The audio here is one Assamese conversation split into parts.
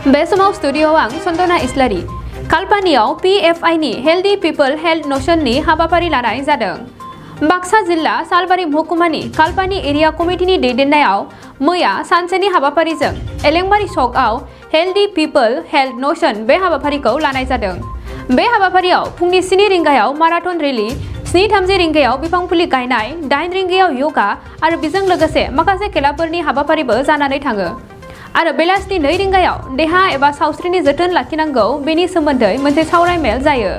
बे समाव स्टुडिय'आव आं सन्दना इस्लारि कालपानियाव PFI नि हेल्दी पिपल हेल्थ नोशननि हाबाफारि लानाय जादों। बाक्सा जिल्ला सालबारि महकुमानि कालपानि एरिया कमिटिनि दैदेननायाव मैया सानसेनि हाबाफारिजों एलेंबारि सकआव हेल्दी पिपल हेल्थ नोशन बे हाबाफारिखौ लानाय जादों। बे हाबाफारियाव फुंनि 7 रिंगायाव माराथन रेली, 7:30 रिंगायाव बिफां फुलि गायनाय, 8 रिंगायाव योगा आरो बेजों लोगोसे माखासे खेलाफोरनि हाबाफारिबो जानानै थाङो। आरो बेलासिनि 2 रिंगायाव देहा एबा सावस्रिनि जोथोन लाखिनांगौ बेनि सोमोन्दै मोनसे सावरायमेल जायो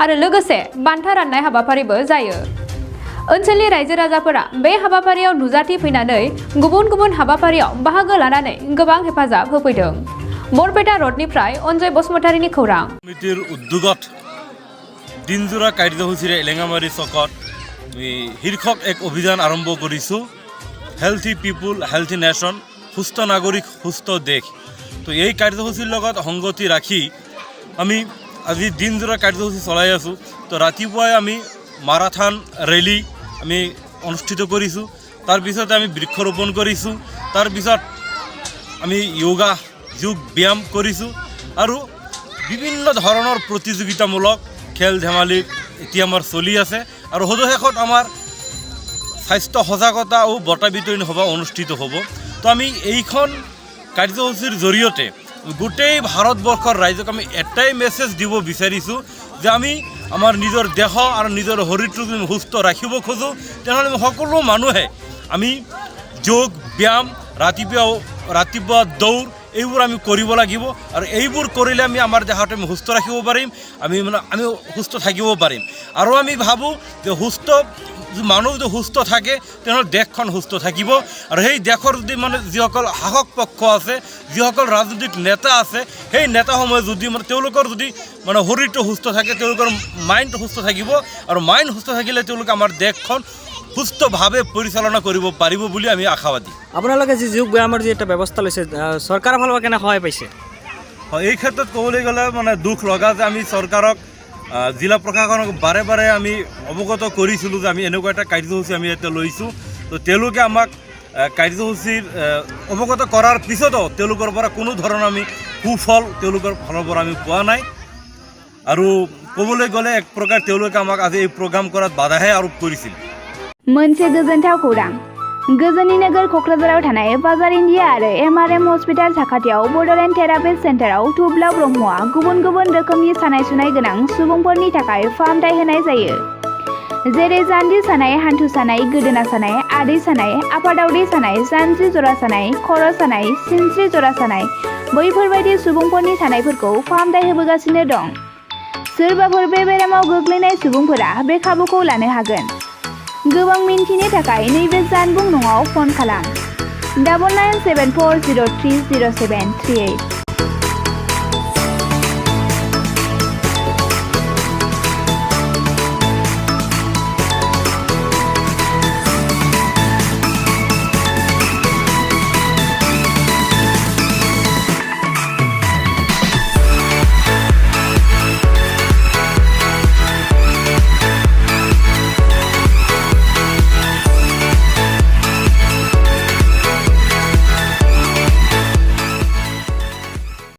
आरो लोगोसे बान्था राननाय हाबाफारिबो जायो। ओनसोलनि रायजो राजाफोरा बे हाबाफारियाव नुजाथि फैनानै गुबुन गुबुन हाबाफारियाव बाहागो लानानै गोबां हेफाजाब होफैदों। बरपेटा रडनिफ्राय अनजय बसुमतारीनि खौरां। कमिटिर उद्योगत दिनजोरा कार्यसूचीरे एलेंगामारी सकत शीर्षक एक अभियान आरम्भ करिছো हेल्थी पिपल हेल्थी नेशन সুস্থ নাগরিক সুস্থ দেশ। তো এই কাৰ্যসূচীৰ লগত সংগতি ৰাখি আমি আজি দিনজোৰা কাৰ্যসূচী চলাই আছোঁ। তো ৰাতিপুৱাই আমি মাৰাথন ৰেলী আমি অনুষ্ঠিত কৰিছোঁ, তাৰপিছতে আমি বৃক্ষৰোপণ কৰিছোঁ, তাৰপিছত আমি যোগা যোগ ব্যায়াম কৰিছোঁ আৰু বিভিন্ন ধৰণৰ প্ৰতিযোগিতামূলক খেল ধেমালি এতিয়া আমাৰ চলি আছে আৰু সদশেষত আমাৰ স্বাস্থ্য সজাগতা আৰু বঁটা বিতৰণী সভা অনুষ্ঠিত হ'ব। তো আমি এইখন কাৰ্যসূচীৰ জৰিয়তে গোটেই ভাৰতবৰ্ষৰ ৰাইজক আমি এটাই মেছেজ দিব বিচাৰিছোঁ যে আমি আমাৰ নিজৰ দেহ আৰু নিজৰ শৰীৰটোক যদি সুস্থ ৰাখিব খোজোঁ তেনেহ'লে সকলো মানুহে আমি যোগ ব্যায়াম ৰাতিপুৱা দৌৰ এইবোৰ আমি কৰিব লাগিব আৰু এইবোৰ কৰিলে আমি আমাৰ দেহটো আমি সুস্থ ৰাখিব পাৰিম, আমি সুস্থ থাকিব পাৰিম। আৰু আমি ভাবোঁ যে মানুহ যদি সুস্থ থাকে তেনেহ'লে দেশখন সুস্থ থাকিব আৰু সেই দেশৰ যদি যিসকল শাসক পক্ষ আছে, যিসকল ৰাজনৈতিক নেতা আছে, সেই নেতাসমূহে যদি তেওঁলোকৰ যদি শৰীৰটো সুস্থ থাকে, তেওঁলোকৰ মাইণ্ডটো সুস্থ থাকিব আৰু মাইণ্ড সুস্থ থাকিলে তেওঁলোকে আমাৰ দেশখন সুস্থভাৱে পৰিচালনা কৰিব পাৰিব বুলি আমি আশাবাদী। আপোনালোকে যি যোগ ব্যায়ামৰ যি এটা ব্যৱস্থা লৈছে চৰকাৰৰ ফালৰ পৰা কেনে সহায় পাইছে? হয়, এই ক্ষেত্ৰত ক'বলৈ গ'লে দুখ লগা যে আমি চৰকাৰক জিলা প্ৰশাসনক বাৰে বাৰে আমি অৱগত কৰিছিলোঁ যে আমি এনেকুৱা এটা কাৰ্যসূচী আমি ইয়াতে লৈছোঁ। তো তেওঁলোকে আমাক কাৰ্যসূচীৰ অৱগত কৰাৰ পিছতো তেওঁলোকৰ পৰা কোনো ধৰণৰ আমি সুফল তেওঁলোকৰ ফালৰ পৰা আমি পোৱা নাই আৰু ক'বলৈ গ'লে এক প্ৰকাৰ তেওঁলোকে আমাক আজি এই প্ৰগ্ৰাম কৰাত বাধাহে আৰোপ কৰিছিল। मोनसे गोजोनथाव खौरां। गोजोननि नोगोर क'क्राझाराव थानाय बाजार इन्डिया आरो MRM हस्पिटाल साखाथियाव बड'लेण्ड थेरापिस्ट सेन्टाराव थुब्ला ब्रह्मआ गुबुन गुबुन रोखोमनि सानाय सुनाय गोनां सुबुंफोरनि थाखाय फाहामथाय होनाय जायो। जेरै जान्जि सानाय, हान्थु सानाय, गोदोना सानाय, आदै सानाय, आफादावदै सानाय, जानजि जरा सानाय, खर' सानाय, सिनस्रि जरा सानाय बैफोरबायदि सुबुंफोरनि सानायफोरखौ फाहामथाय होबोगासिनो दं। सोरबाफोर बे बेरामाव गोग्लैनाय सुबुंफोरा बे खाबुखौ लानो हागोन। गोबां मिन्थिनो थाखाय नैबे जानबुं नङाव फन खालाम 9974030738।